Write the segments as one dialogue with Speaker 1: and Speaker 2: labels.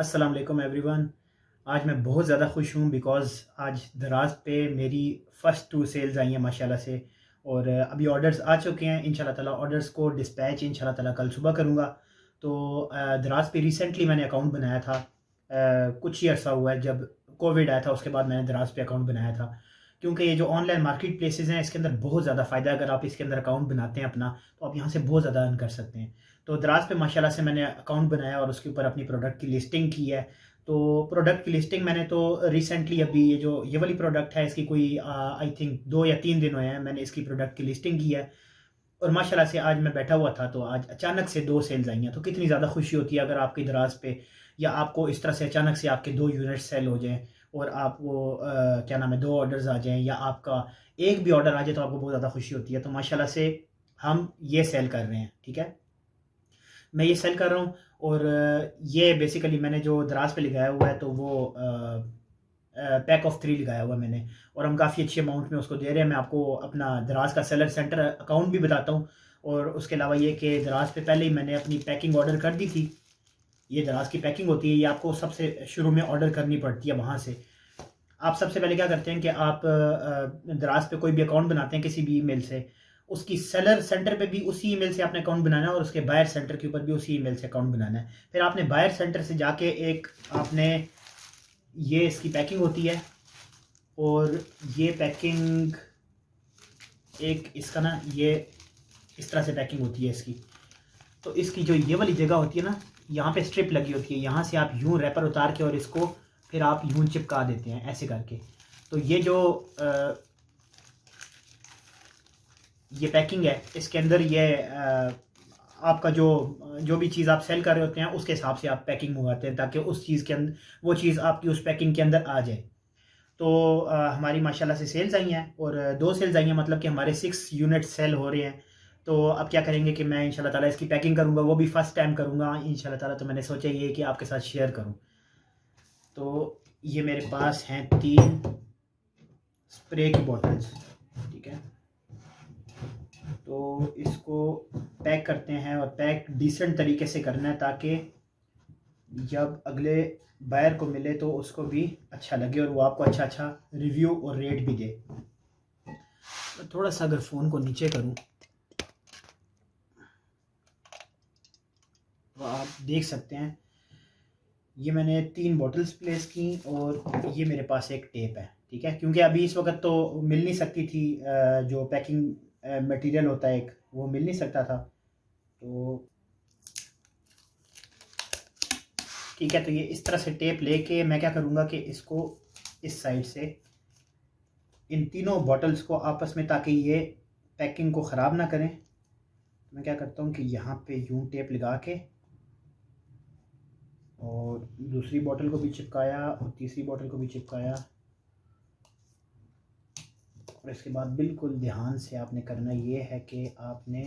Speaker 1: अस्सलाम वालेकुम एवरीवन। आज मैं बहुत ज़्यादा खुश हूँ बिकॉज़ आज दराज़ पे मेरी फ़र्स्ट 2 सेल्स आई हैं माशाल्लाह से। और अभी ऑर्डर्स आ चुके हैं। इंशाल्लाह ताला ऑर्डर्स को डिस्पैच इंशाल्लाह ताला कल सुबह करूँगा। तो दराज़ पे रिसेंटली मैंने अकाउंट बनाया था। कुछ ही अर्सा हुआ है, जब कोविड आया था उसके बाद मैंने दराज़ पे अकाउंट बनाया था। क्योंकि ये जो ऑनलाइन मार्केट प्लेसेस हैं इसके अंदर बहुत ज़्यादा फ़ायदा है। अगर आप इसके अंदर अकाउंट बनाते हैं अपना, तो आप यहाँ से बहुत ज़्यादा अर्न कर सकते हैं। तो दराज़ पे माशाल्लाह से मैंने अकाउंट बनाया और उसके ऊपर अपनी प्रोडक्ट की लिस्टिंग की है। तो प्रोडक्ट की लिस्टिंग मैंने तो रिसेंटली अभी ये वाली प्रोडक्ट है, इसकी कोई आई थिंक 2 या 3 दिन हुए हैं मैंने इसकी प्रोडक्ट की लिस्टिंग की है। और माशाल्लाह से आज मैं बैठा हुआ था तो आज अचानक से 2 सेल्स आई हैं। तो कितनी ज़्यादा खुशी होती है अगर आपकी दराज़ पे या आपको इस तरह से अचानक से आपके 2 यूनिट सेल हो जाएँ और आपको क्या नाम है 2 ऑर्डर्स आ जाएँ या आपका एक भी ऑर्डर आ जाए तो आपको बहुत ज़्यादा खुशी होती है। तो माशाल्लाह से हम ये सेल कर रहे हैं, ठीक है? मैं ये सेल कर रहा हूँ। और ये बेसिकली मैंने जो दराज़ पे लगाया हुआ है तो वो पैक ऑफ 3 लगाया हुआ है मैंने। और हम काफ़ी अच्छी अमाउंट में उसको दे रहे हैं। मैं आपको अपना दराज़ का सेलर सेंटर अकाउंट भी बताता हूँ। और उसके अलावा ये कि दराज़ पे पहले ही मैंने अपनी पैकिंग ऑर्डर कर दी थी। ये दराज़ की पैकिंग होती है, ये आपको सबसे शुरू में ऑर्डर करनी पड़ती है वहाँ से। आप सबसे पहले क्या करते हैं कि आप दराज़ पे कोई भी अकाउंट बनाते हैं किसी भी ईमेल से, उसकी सेलर सेंटर पे भी उसी ईमेल से आपने अकाउंट बनाना है और उसके बायर सेंटर के ऊपर भी उसी ईमेल से अकाउंट बनाना है। फिर आपने बायर सेंटर से जाके एक आपने ये इसकी पैकिंग होती है। और ये पैकिंग एक इसका ना ये इस तरह से पैकिंग होती है इसकी। तो इसकी जो ये वाली जगह होती है ना, यहाँ पे स्ट्रिप लगी होती है, यहाँ से आप यूँ रैपर उतार के और इसको फिर आप यूँ चिपका देते हैं ऐसे करके। तो ये जो ये पैकिंग है इसके अंदर ये आपका जो जो भी चीज़ आप सेल कर रहे होते हैं उसके हिसाब से आप पैकिंग मंगाते हैं ताकि उस चीज़ के अंदर वो चीज़ आपकी उस पैकिंग के अंदर आ जाए। तो हमारी माशाल्लाह से सेल्स आई हैं और 2 सेल्स आई हैं, मतलब कि हमारे 6 यूनिट सेल हो रहे हैं। तो अब क्या करेंगे कि मैं इंशाल्लाह ताला इसकी पैकिंग करूँगा, वो भी फर्स्ट टाइम करूँगा इंशाल्लाह ताला। तो मैंने सोचा ये कि आपके साथ शेयर करूँ। तो ये मेरे पास हैं 3 स्प्रे की बॉटल्स, ठीक है? तो इसको पैक करते हैं और पैक डिसेंट तरीके से करना है ताकि जब अगले बायर को मिले तो उसको भी अच्छा लगे और वो आपको अच्छा रिव्यू और रेट भी दे। तो थोड़ा सा अगर फ़ोन को नीचे करूं तो आप देख सकते हैं ये मैंने 3 बॉटल्स प्लेस की और ये मेरे पास एक टेप है, ठीक है? क्योंकि अभी इस वक्त तो मिल नहीं सकती थी, जो पैकिंग मटेरियल होता है एक, वो मिल नहीं सकता था। तो ठीक है, तो ये इस तरह से टेप लेके मैं क्या करूँगा कि इसको इस साइड से इन तीनों बॉटल्स को आपस में, ताकि ये पैकिंग को ख़राब ना करें, तो मैं क्या करता हूँ कि यहाँ पे यूँ टेप लगा के और दूसरी बॉटल को भी चिपकाया और तीसरी बॉटल को भी चिपकाया। और इसके बाद बिल्कुल ध्यान से आपने करना ये है कि आपने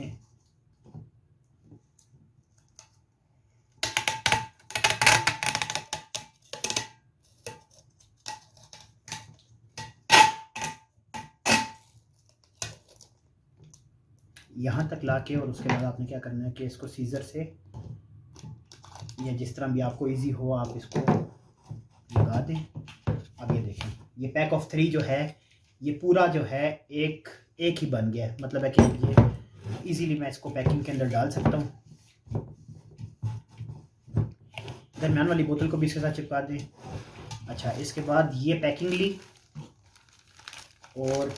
Speaker 1: यहाँ तक लाके और उसके बाद आपने क्या करना है कि इसको सीज़र से या जिस तरह भी आपको इजी हो आप इसको लगा दें। अब ये देखें, ये पैक ऑफ 3 जो है ये पूरा जो है एक ही बन गया है, मतलब है कि ये इजीली मैं इसको पैकिंग के अंदर डाल सकता हूँ। दरमियान वाली बोतल को भी इसके साथ चिपका दें। अच्छा, इसके बाद ये पैकिंग ली और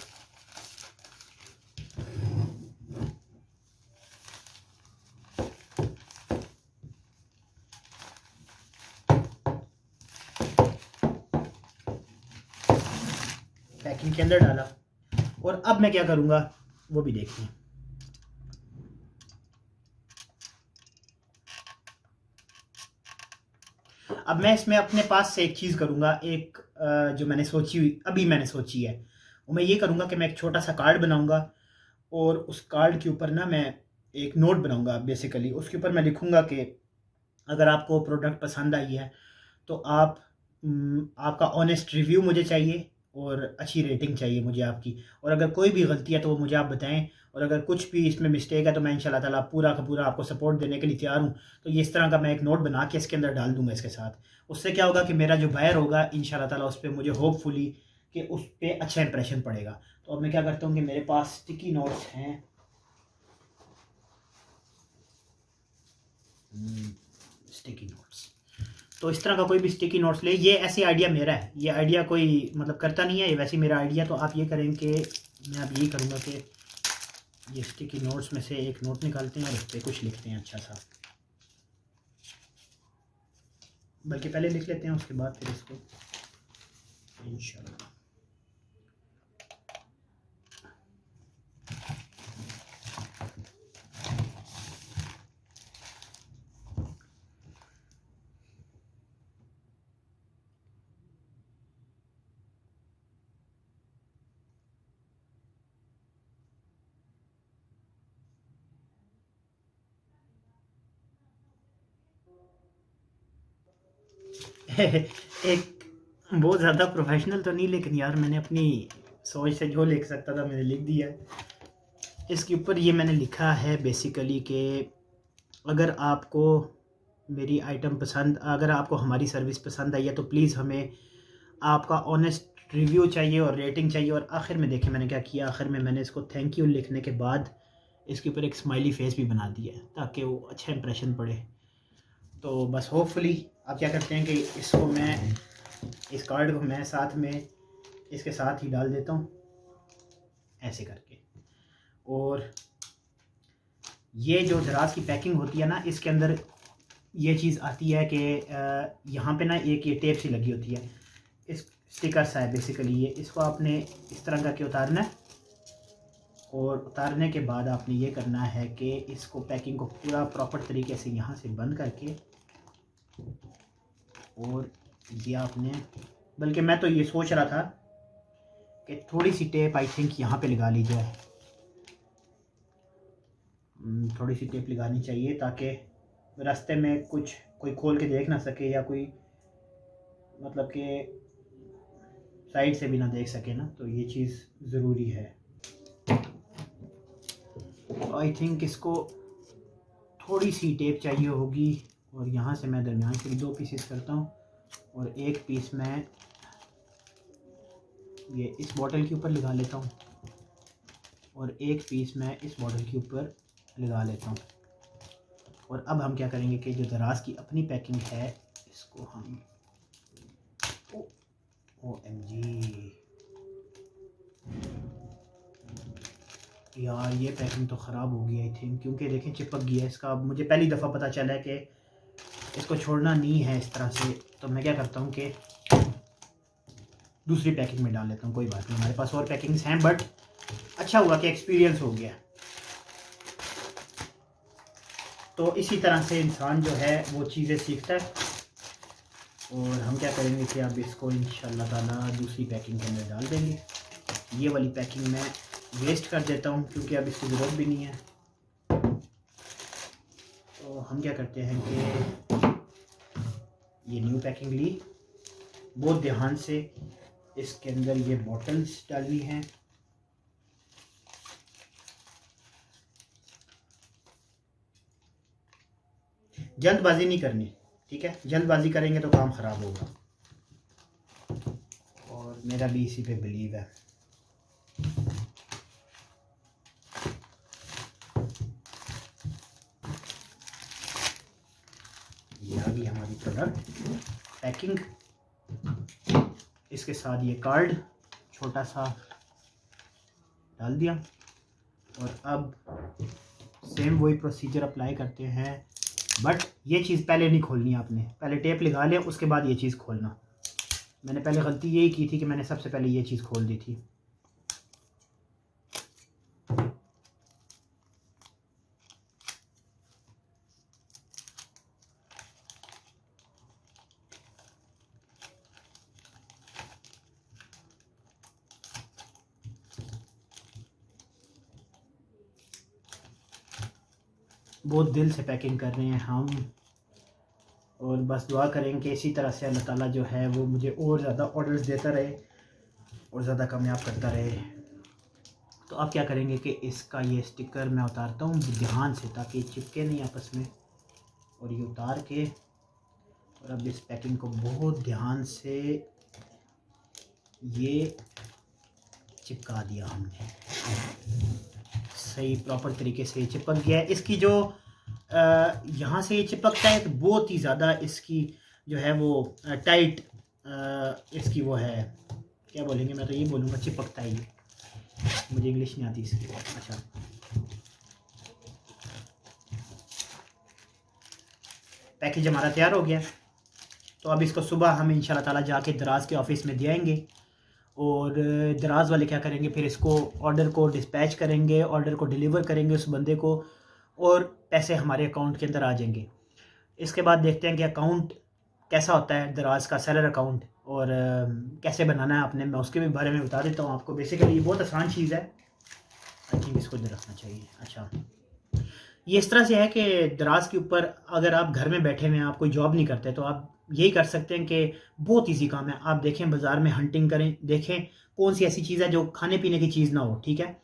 Speaker 1: पैकिंग के अंदर डाला। और अब मैं क्या करूँगा वो भी देखिए। अब मैं इसमें अपने पास से एक चीज़ करूँगा, एक जो मैंने सोची है वो मैं ये करूँगा कि मैं एक छोटा सा कार्ड बनाऊँगा और उस कार्ड के ऊपर ना मैं एक नोट बनाऊँगा। बेसिकली उसके ऊपर मैं लिखूँगा कि अगर आपको प्रोडक्ट पसंद आई है तो आपका ऑनेस्ट रिव्यू मुझे चाहिए और अच्छी रेटिंग चाहिए मुझे आपकी। और अगर कोई भी गलती है तो वो मुझे आप बताएं और अगर कुछ भी इसमें मिस्टेक है तो मैं इंशाल्लाह ताला पूरा का पूरा आपको सपोर्ट देने के लिए तैयार हूँ। तो ये इस तरह का मैं एक नोट बना के इसके अंदर डाल दूँगा इसके साथ। उससे क्या होगा कि मेरा जो बायर होगा इंशाल्लाह ताला उस पे मुझे होपफुली कि उस पे अच्छा इंप्रेशन पड़ेगा। तो अब मैं क्या करता हूँ कि मेरे पास स्टिकी नोट्स हैं। स्टिकी नोट्स, तो इस तरह का कोई भी स्टिकी नोट्स ले। ये ऐसे आइडिया मेरा है, ये आइडिया कोई मतलब करता नहीं है, ये वैसे मेरा आइडिया। तो आप ये करें कि मैं अब यही करूँगा कि ये स्टिकी नोट्स में से एक नोट निकालते हैं और उस पर कुछ लिखते हैं अच्छा सा, बल्कि पहले लिख लेते हैं उसके बाद फिर इसको इंशाल्लाह। एक बहुत ज़्यादा प्रोफेशनल तो नहीं, लेकिन यार मैंने अपनी सोच से जो लिख सकता था मैंने लिख दिया है। इसके ऊपर ये मैंने लिखा है बेसिकली कि अगर आपको मेरी आइटम पसंद, अगर आपको हमारी सर्विस पसंद आई है तो प्लीज़ हमें आपका ऑनेस्ट रिव्यू चाहिए और रेटिंग चाहिए। और आखिर में देखिए मैंने क्या किया, आखिर में मैंने इसको थैंक यू लिखने के बाद इसके ऊपर एक स्माइली फेस भी बना दिया है ताकि वो अच्छा इंप्रेशन पड़े। तो बस होपफुली आप क्या करते हैं कि इसको मैं, इस कार्ड को मैं साथ में इसके साथ ही डाल देता हूँ ऐसे करके। और ये जो दराज की पैकिंग होती है ना, इसके अंदर ये चीज़ आती है कि यहाँ पे ना एक ये टेप सी लगी होती है, इस स्टिकर सा है बेसिकली ये। इसको आपने इस तरह करके उतारना है और उतारने के बाद आपने ये करना है कि इसको पैकिंग को पूरा प्रॉपर तरीके से यहाँ से बंद करके, और ये आपने, बल्कि मैं तो ये सोच रहा था कि थोड़ी सी टेप आई थिंक यहाँ पे लगा ली जाए। थोड़ी सी टेप लगानी चाहिए ताकि रास्ते में कुछ कोई खोल के देख ना सके, या कोई मतलब कि साइड से भी ना देख सके ना, तो ये चीज़ ज़रूरी है। आई थिंक इसको थोड़ी सी टेप चाहिए होगी, और यहाँ से मैं दरमियान से भी 2 पीसेस करता हूँ और एक पीस मैं ये इस बॉटल के ऊपर लगा लेता हूँ और एक पीस मैं इस बॉटल के ऊपर लगा लेता हूँ। और अब हम क्या करेंगे कि जो दराज की अपनी पैकिंग है इसको हम OMG यार ये पैकिंग तो ख़राब हो गई आई थिंक, क्योंकि देखें चिपक गया है इसका। अब मुझे पहली दफ़ा पता चला है कि इसको छोड़ना नहीं है इस तरह से। तो मैं क्या करता हूँ कि दूसरी पैकिंग में डाल लेता हूँ। कोई बात नहीं, हमारे पास और पैकिंग्स हैं, बट अच्छा हुआ कि एक्सपीरियंस हो गया। तो इसी तरह से इंसान जो है वो चीज़ें सीखता है। और हम क्या करेंगे कि अब इसको इंशाल्लाह ताला दूसरी पैकिंग के अंदर डाल देंगे। ये वाली पैकिंग मैं वेस्ट कर देता हूँ क्योंकि अब इसकी ज़रूरत भी नहीं है। तो हम क्या करते हैं कि ये न्यू पैकिंग ली, बहुत ध्यान से इसके अंदर ये बॉटल्स डालनी हैं। जल्दबाजी नहीं करनी, ठीक है? जल्दबाजी करेंगे तो काम ख़राब होगा, और मेरा भी इसी पे बिलीव है। ये आ गई हमारी प्रोडक्ट पैकिंग, इसके साथ ये कार्ड छोटा सा डाल दिया। और अब सेम वही प्रोसीजर अप्लाई करते हैं, बट ये चीज़ पहले नहीं खोलनी है आपने, पहले टेप लगा लिया उसके बाद ये चीज़ खोलना। मैंने पहले गलती यही की थी कि मैंने सबसे पहले ये चीज़ खोल दी थी। बहुत दिल से पैकिंग कर रहे हैं हम, और बस दुआ करें कि इसी तरह से अल्लाह ताला जो है वो मुझे और ज़्यादा ऑर्डर्स देता रहे और ज़्यादा कामयाब करता रहे। तो आप क्या करेंगे कि इसका ये स्टिकर मैं उतारता हूँ ध्यान से, ताकि चिपके नहीं आपस में। और ये उतार के और अब इस पैकिंग को बहुत ध्यान से ये चिपका दिया हमने। सही प्रॉपर तरीके से ये चिपक गया है। इसकी जो यहाँ से ये चिपकता है तो बहुत ही ज़्यादा इसकी जो है वो टाइट इसकी वो है, क्या बोलेंगे, मैं तो ये बोलूँगा चिपकता है ये, मुझे इंग्लिश नहीं आती इसकी। अच्छा, पैकेज हमारा तैयार हो गया। तो अब इसको सुबह हम इंशाल्लाह ताला जाके दराज के ऑफिस में दे आएंगे और दराज वाले क्या करेंगे, फिर इसको ऑर्डर को डिस्पैच करेंगे, ऑर्डर को डिलीवर करेंगे उस बंदे को, और पैसे हमारे अकाउंट के अंदर आ जाएंगे। इसके बाद देखते हैं कि अकाउंट कैसा होता है दराज का, सेलर अकाउंट, और कैसे बनाना है आपने, मैं उसके भी बारे में बता देता हूँ आपको। बेसिकली ये बहुत आसान चीज़ है। आई थिंक इसको इधर रखना चाहिए। अच्छा, ये इस तरह से है कि दराज के ऊपर अगर आप घर में बैठे हुए हैं, आप कोई जॉब नहीं करते, तो आप यही कर सकते हैं कि बहुत इजी काम है। आप देखें बाज़ार में हंटिंग करें, देखें कौन सी ऐसी चीज़ है जो खाने पीने की चीज़ ना हो, ठीक है।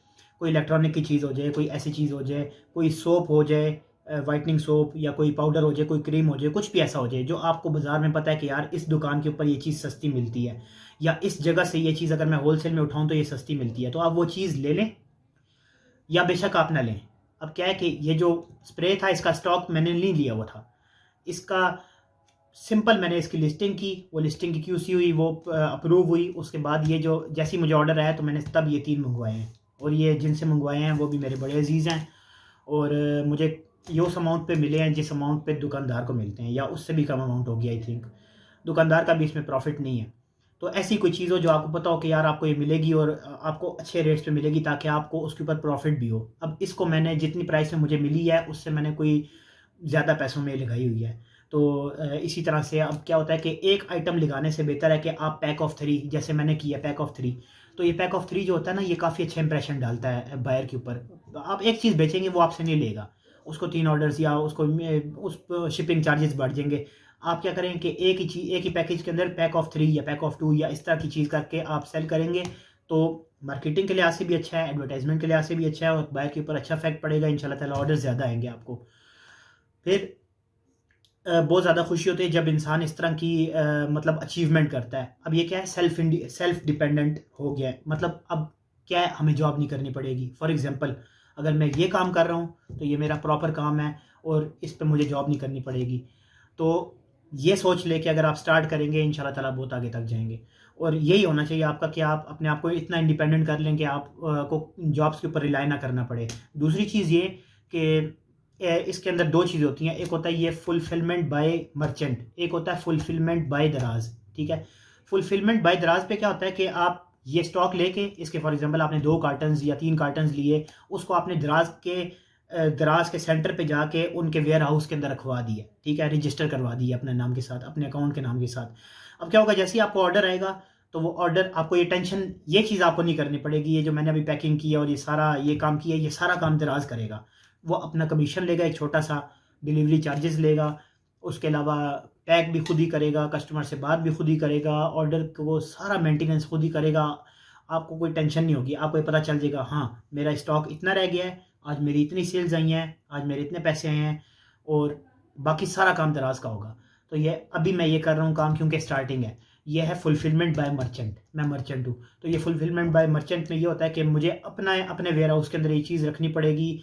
Speaker 1: कोई इलेक्ट्रॉनिक की चीज़ हो जाए, कोई ऐसी चीज़ हो जाए, कोई सोप हो जाए, वाइटनिंग सोप, या कोई पाउडर हो जाए, कोई क्रीम हो जाए, कुछ भी ऐसा हो जाए जो आपको बाज़ार में पता है कि यार इस दुकान के ऊपर ये चीज़ सस्ती मिलती है, या इस जगह से ये चीज़ अगर मैं होलसेल में उठाऊँ तो ये सस्ती मिलती है, तो आप वो चीज़ ले लें या बेशक आप ना लें। अब क्या है कि ये जो स्प्रे था इसका स्टॉक मैंने नहीं लिया हुआ था, इसका सिंपल मैंने इसकी लिस्टिंग की, वो लिस्टिंग की QC हुई, वो अप्रूव हुई। उसके बाद ये जो जैसे ही मुझे ऑर्डर आया तो मैंने तब ये 3 मंगवाए हैं, और ये जिनसे मंगवाए हैं वो भी मेरे बड़े अजीज़ हैं, और मुझे ये उस अमाउंट पे मिले हैं जिस अमाउंट पे दुकानदार को मिलते हैं, या उससे भी कम अमाउंट होगी आई थिंक। दुकानदार का भी इसमें प्रॉफिट नहीं है। तो ऐसी कोई चीज़ हो जो आपको पता हो कि यार आपको ये मिलेगी और आपको अच्छे रेट्स पे मिलेगी, ताकि आपको उसके ऊपर प्रॉफिट भी हो। अब इसको मैंने जितनी प्राइस में मुझे मिली है उससे मैंने कोई ज़्यादा पैसों में लगाई हुई है। तो इसी तरह से अब क्या होता है कि एक आइटम लगाने से बेहतर है कि आप पैक ऑफ 3, जैसे मैंने किया पैक ऑफ 3, तो ये पैक ऑफ 3 जो होता है ना, ये काफ़ी अच्छा इंप्रेशन डालता है बायर के ऊपर। आप एक चीज़ बेचेंगे वो आपसे नहीं लेगा, उसको 3 ऑर्डर्स या उसको उस शिपिंग चार्जेस बढ़ जाएंगे। आप क्या करें कि एक ही पैकेज के अंदर पैक ऑफ 3 या पैक ऑफ 2 या इस तरह की चीज़ करके आप सेल करेंगे, तो मार्केटिंग के लिहाज से भी अच्छा है, एडवर्टाइजमेंट के लिहाज से भी अच्छा है, और बायर के ऊपर अच्छा इफेक्ट पड़ेगा। इंशाल्लाह ताला ऑर्डर ज़्यादा आएंगे आपको। फिर बहुत ज़्यादा खुशी होती है जब इंसान इस तरह की मतलब अचीवमेंट करता है। अब ये क्या है, सेल्फ डिपेंडेंट हो गया है। मतलब अब क्या है, हमें जॉब नहीं करनी पड़ेगी। फॉर एग्जांपल, अगर मैं ये काम कर रहा हूँ तो ये मेरा प्रॉपर काम है और इस पे मुझे जॉब नहीं करनी पड़ेगी। तो ये सोच ले कि अगर आप स्टार्ट करेंगे इंशाल्लाह ताला बहुत आगे तक जाएंगे। और यही होना चाहिए आपका कि आप अपने आप को इतना इंडिपेंडेंट कर लें कि आप को जॉब्स के ऊपर रिलाई ना करना पड़े। दूसरी चीज़ ये कि इसके अंदर 2 चीज़ें होती हैं। एक होता है ये फुलफिलमेंट बाय मर्चेंट, एक होता है फुलफिलमेंट बाय दराज, ठीक है। फुलफिलमेंट बाय दराज पे क्या होता है कि आप ये स्टॉक लेके, इसके फॉर एग्जांपल आपने 2 कार्टन्स या 3 कार्टन्स लिए, उसको आपने दराज के सेंटर पे जाके उनके वेयर हाउस के अंदर रखवा दिए, ठीक है, रजिस्टर करवा दिए अपने नाम के साथ, अपने अकाउंट के नाम के साथ। अब क्या होगा, जैसे ही आपको ऑर्डर आएगा तो वो ऑर्डर आपको ये चीज़ आपको नहीं करनी पड़ेगी। ये जो मैंने अभी पैकिंग की है और ये काम किया, ये सारा काम दराज करेगा। वो अपना कमीशन लेगा, एक छोटा सा डिलीवरी चार्जेस लेगा, उसके अलावा पैक भी खुद ही करेगा, कस्टमर से बात भी खुद ही करेगा, ऑर्डर को सारा मेंटेनेंस खुद ही करेगा। आपको कोई टेंशन नहीं होगी, आपको ये पता चल जाएगा हाँ मेरा स्टॉक इतना रह गया है, आज मेरी इतनी सेल्स आई हैं, आज मेरे इतने पैसे आए हैं, और बाकी सारा काम दराज का होगा। तो ये अभी मैं ये कर रहा हूँ काम क्योंकि स्टार्टिंग है। ये है फुलफिलमेंट बाय मर्चेंट, मैं मर्चेंट हूँ। तो ये फुलफिलमेंट बाय मर्चेंट में ये होता है कि मुझे अपने वेयर हाउस के अंदर ये चीज़ रखनी पड़ेगी,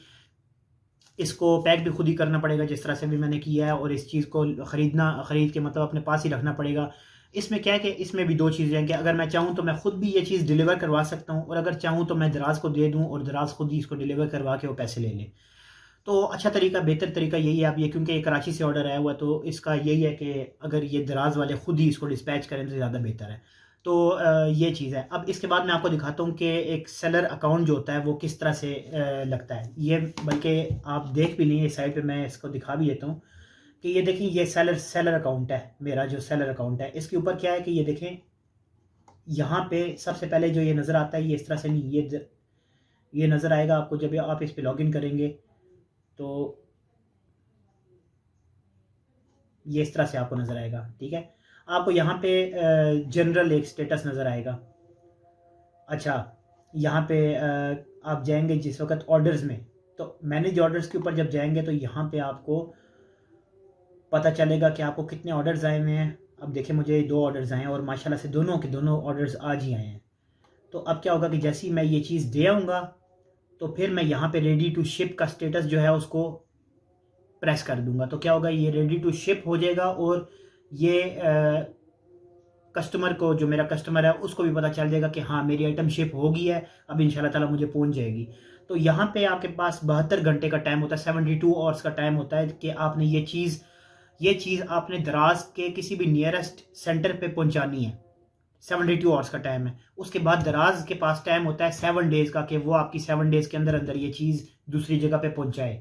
Speaker 1: इसको पैक भी खुद ही करना पड़ेगा जिस तरह से भी मैंने किया है, और इस चीज़ को ख़रीद के मतलब अपने पास ही रखना पड़ेगा। इसमें क्या है कि इसमें भी 2 चीज़ें हैं कि अगर मैं चाहूँ तो मैं खुद भी ये चीज़ डिलीवर करवा सकता हूँ, और अगर चाहूँ तो मैं दराज को दे दूँ और दराज खुद ही इसको डिलीवर करवा के वो पैसे ले लें। तो अच्छा तरीका, बेहतर तरीका यही है। अब ये क्योंकि ये कराची से ऑर्डर आया हुआ है, तो इसका यही है कि अगर ये दराज वाले खुद ही इसको डिस्पैच करें तो ज़्यादा बेहतर है। तो ये चीज़ है। अब इसके बाद मैं आपको दिखाता हूँ कि एक सेलर अकाउंट जो होता है वो किस तरह से लगता है। ये बल्कि आप देख भी लें, इस साइड पे मैं इसको दिखा भी देता हूँ कि ये देखें, ये सेलर अकाउंट है, मेरा जो सेलर अकाउंट है। इसके ऊपर क्या है कि ये देखें, यहाँ पे सबसे पहले जो ये नज़र आता है, ये इस तरह से नहीं, ये नज़र आएगा आपको जब आप इस पर लॉगिन करेंगे, तो ये इस तरह से आपको नज़र आएगा, ठीक है। आपको यहाँ पे जनरल एक स्टेटस नज़र आएगा। अच्छा, यहाँ पे आप जाएंगे जिस वक्त ऑर्डर्स में, तो मैनेज ऑर्डर्स के ऊपर जब जाएंगे तो यहाँ पे आपको पता चलेगा कि आपको कितने ऑर्डर्स आए हुए हैं। अब देखिए मुझे 2 ऑर्डर्स आए हैं और माशाल्लाह से दोनों के दोनों ऑर्डर्स आज ही आए हैं। तो अब क्या होगा कि जैसे ही मैं ये चीज़ दे आऊँगा तो फिर मैं यहाँ पे रेडी टू शिप का स्टेटस जो है उसको प्रेस कर दूँगा। तो क्या होगा, ये रेडी टू शिप हो जाएगा और ये कस्टमर को, जो मेरा कस्टमर है उसको भी पता चल जाएगा कि हाँ मेरी आइटम शिप हो गई है, अब इंशाल्लाह ताला मुझे पहुँच जाएगी। तो यहाँ पे आपके पास 72 घंटे का टाइम होता है, 72 आवर्स का टाइम होता है कि आपने ये चीज़ आपने दराज के किसी भी नियरेस्ट सेंटर पे पहुँचानी है। 72 आवर्स का टाइम है। उसके बाद दराज के पास टाइम होता है 7 डेज़ का कि वो आपकी 7 डेज़ के अंदर अंदर ये चीज़ दूसरी जगह पे पहुँचाए।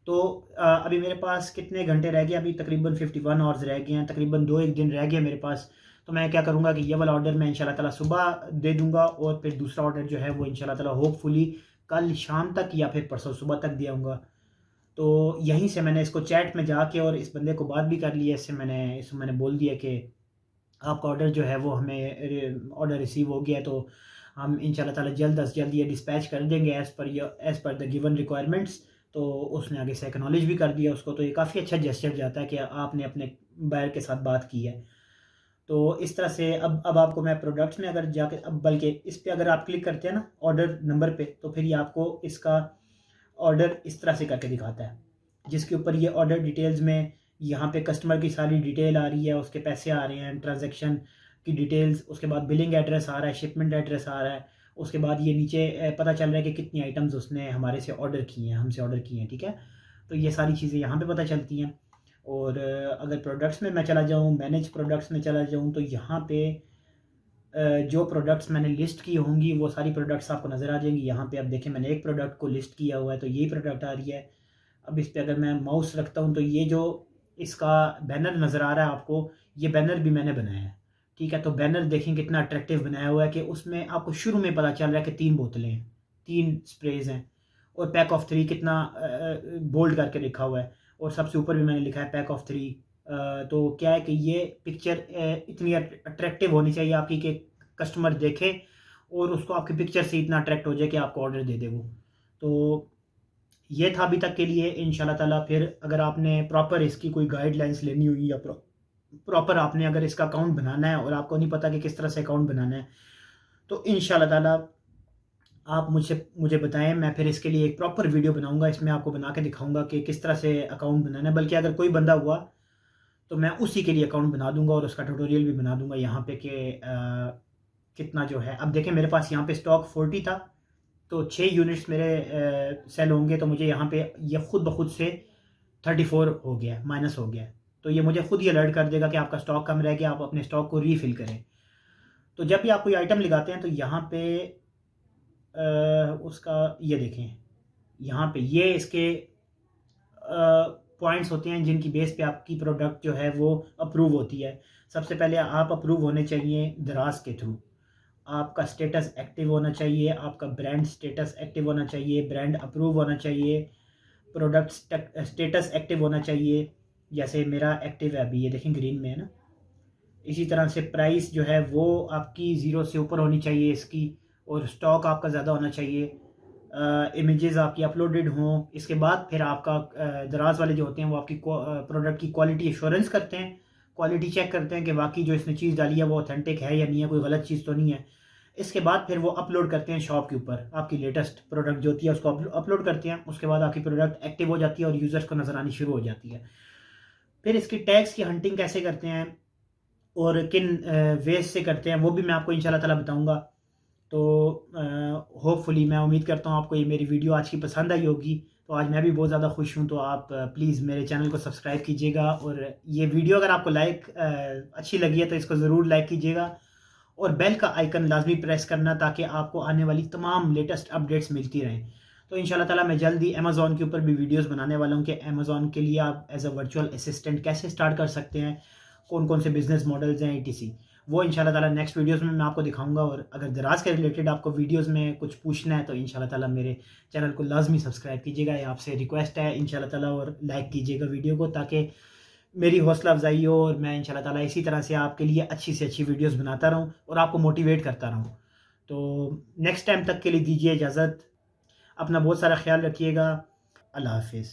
Speaker 1: तो अभी मेरे पास कितने घंटे रह गए, अभी तकरीबन 51 आवर्स रह गए हैं, तकरीबन 2-1 दिन रह गए मेरे पास। तो मैं क्या करूँगा कि ये वाला ऑर्डर मैं इंशाल्लाह ताला सुबह दे दूँगा और फिर दूसरा ऑर्डर जो है वो इंशाल्लाह ताला होपफुली कल शाम तक या फिर परसों सुबह तक दे आऊँगा। तो यहीं से मैंने इसको चैट में जाके और इस बंदे को बात भी कर ली है, इससे मैंने बोल दिया कि आपका ऑर्डर जो है वो हमें ऑर्डर रिसीव हो गया है, तो हम इंशाल्लाह ताला जल्द अज़ जल्द ये डिस्पैच कर देंगे as per the given requirements. तो उसने आगे से एक्नॉलेज भी कर दिया उसको। तो ये काफ़ी अच्छा जेस्चर जाता है कि आपने अपने बायर के साथ बात की है। तो इस तरह से अब आपको मैं प्रोडक्ट्स में अगर जाके, अब बल्कि इस पे अगर आप क्लिक करते हैं ना ऑर्डर नंबर पे, तो फिर ये आपको इसका ऑर्डर इस तरह से करके दिखाता है, जिसके ऊपर ये ऑर्डर डिटेल्स में यहाँ पे कस्टमर की सारी डिटेल आ रही है, उसके पैसे आ रहे हैं, ट्रांजैक्शन की डिटेल्स, उसके बाद बिलिंग एड्रेस आ रहा है, शिपमेंट एड्रेस आ रहा है, उसके बाद ये नीचे पता चल रहा है कि कितनी आइटम्स उसने हमारे से ऑर्डर की हैं, हमसे ऑर्डर की हैं, ठीक है। तो ये सारी चीज़ें यहाँ पे पता चलती हैं। और अगर प्रोडक्ट्स में मैं चला जाऊँ, मैनेज प्रोडक्ट्स में चला जाऊँ, तो यहाँ पे जो प्रोडक्ट्स मैंने लिस्ट की होंगी वो सारी प्रोडक्ट्स आपको नज़र आ जाएंगी। यहाँ पे अब देखें मैंने एक प्रोडक्ट को लिस्ट किया हुआ है तो यही प्रोडक्ट आ रही है। अब इस पे अगर मैं माउस रखता हूँ तो ये जो इसका बैनर नज़र आ रहा है आपको, ये बैनर भी मैंने बनाया है, ठीक है। तो बैनर देखें कितना अट्रैक्टिव बनाया हुआ है कि उसमें आपको शुरू में पता चल रहा है कि 3 बोतलें हैं, 3 स्प्रेज हैं और पैक ऑफ 3 कितना बोल्ड करके लिखा हुआ है, और सबसे ऊपर भी मैंने लिखा है पैक ऑफ 3। तो क्या है कि ये पिक्चर इतनी अट्रैक्टिव होनी चाहिए आपकी कि कस्टमर देखे और उसको आपकी पिक्चर से इतना अट्रैक्ट हो जाए कि आपको ऑर्डर दे दे वो। तो ये था अभी तक के लिए। इंशाल्लाह ताला फिर अगर आपने प्रॉपर इसकी कोई गाइडलाइंस लेनी हुई या प्रॉपर आपने अगर इसका अकाउंट बनाना है और आपको नहीं पता कि किस तरह से अकाउंट बनाना है, तो इंशाल्लाह ताला आप मुझे बताएं, मैं फिर इसके लिए एक प्रॉपर वीडियो बनाऊंगा, इसमें आपको बना के दिखाऊंगा कि किस तरह से अकाउंट बनाना है। बल्कि अगर कोई बंदा हुआ तो मैं उसी के लिए अकाउंट बना दूंगा और उसका ट्यूटोरियल भी बना दूंगा यहाँ पे कि कितना जो है। अब देखें मेरे पास यहाँ पे स्टॉक 40 था, तो 6 यूनिट्स मेरे सेल होंगे, तो मुझे यहाँ पे ये खुद ब खुद से 34 हो गया, माइनस हो गया। तो ये मुझे खुद ही अलर्ट कर देगा कि आपका स्टॉक कम रह गया, आप अपने स्टॉक को रीफिल करें। तो जब भी आप कोई आइटम लगाते हैं तो यहाँ पे उसका ये देखें, यहाँ पे ये इसके पॉइंट्स होते हैं जिनकी बेस पे आपकी प्रोडक्ट जो है वो अप्रूव होती है। सबसे पहले आप अप्रूव होने चाहिए दराज के थ्रू, आपका स्टेटस एक्टिव होना चाहिए, आपका ब्रांड स्टेटस एक्टिव होना चाहिए, ब्रांड अप्रूव होना चाहिए, प्रोडक्ट स्टेटस एक्टिव होना चाहिए। जैसे मेरा एक्टिव है अभी, ये देखें ग्रीन में है ना। इसी तरह से प्राइस जो है वो आपकी 0 से ऊपर होनी चाहिए इसकी, और स्टॉक आपका ज़्यादा होना चाहिए, इमेजेस आपकी अपलोडेड हों। इसके बाद फिर आपका दराज वाले जो होते हैं वो आपकी प्रोडक्ट की क्वालिटी एश्योरेंस करते हैं, क्वालिटी चेक करते हैं कि वाकई जो इसने चीज़ डाली है वो ऑथेंटिक है या नहीं है, कोई गलत चीज़ तो नहीं है। इसके बाद फिर वो अपलोड करते हैं शॉप के ऊपर, आपकी लेटेस्ट प्रोडक्ट जो होती है उसको अपलोड करते हैं। उसके बाद आपकी प्रोडक्ट एक्टिव हो जाती है और यूज़र्स को नज़र आनी शुरू हो जाती है। फिर इसकी टैग्स की हंटिंग कैसे करते हैं और किन वेज से करते हैं वो भी मैं आपको इंशाल्लाह ताला बताऊंगा। तो होपफुली मैं उम्मीद करता हूँ आपको ये मेरी वीडियो आज की पसंद आई होगी। तो आज मैं भी बहुत ज़्यादा खुश हूँ। तो आप प्लीज़ मेरे चैनल को सब्सक्राइब कीजिएगा, और ये वीडियो अगर आपको अच्छी लगी है तो इसको ज़रूर लाइक कीजिएगा, और बेल का आइकन लाजमी प्रेस करना ताकि आपको आने वाली तमाम लेटेस्ट अपडेट्स मिलती रहें। तो इंशाल्लाह ताला मैं जल्दी अमेज़ॉन के ऊपर भी वीडियोस बनाने वाला हूँ कि अमेज़ॉन के लिए आप एज अ वर्चुअल असिस्टेंट कैसे स्टार्ट कर सकते हैं, कौन कौन से बिजनेस मॉडल्स हैं etc। वो इंशाल्लाह ताला नेक्स्ट वीडियोस में मैं आपको दिखाऊंगा। और अगर दराज के रिलेटेड आपको वीडियोस में कुछ पूछना है तो इंशाल्लाह ताला मेरे चैनल को लाजमी सब्सक्राइब कीजिएगा, ये आपसे रिक्वेस्ट है इंशाल्लाह ताला, और लाइक कीजिएगा वीडियो को ताकि मेरी हौसला अफजाई हो और मैं इंशाल्लाह ताला इसी तरह से आपके लिए अच्छी से अच्छी वीडियोस बनाता रहूं और आपको मोटिवेट करता रहूं। तो नेक्स्ट टाइम तक के लिए दीजिए इजाज़त। अपना बहुत सारा ख़्याल रखिएगा। अल्लाह हाफ़िज़।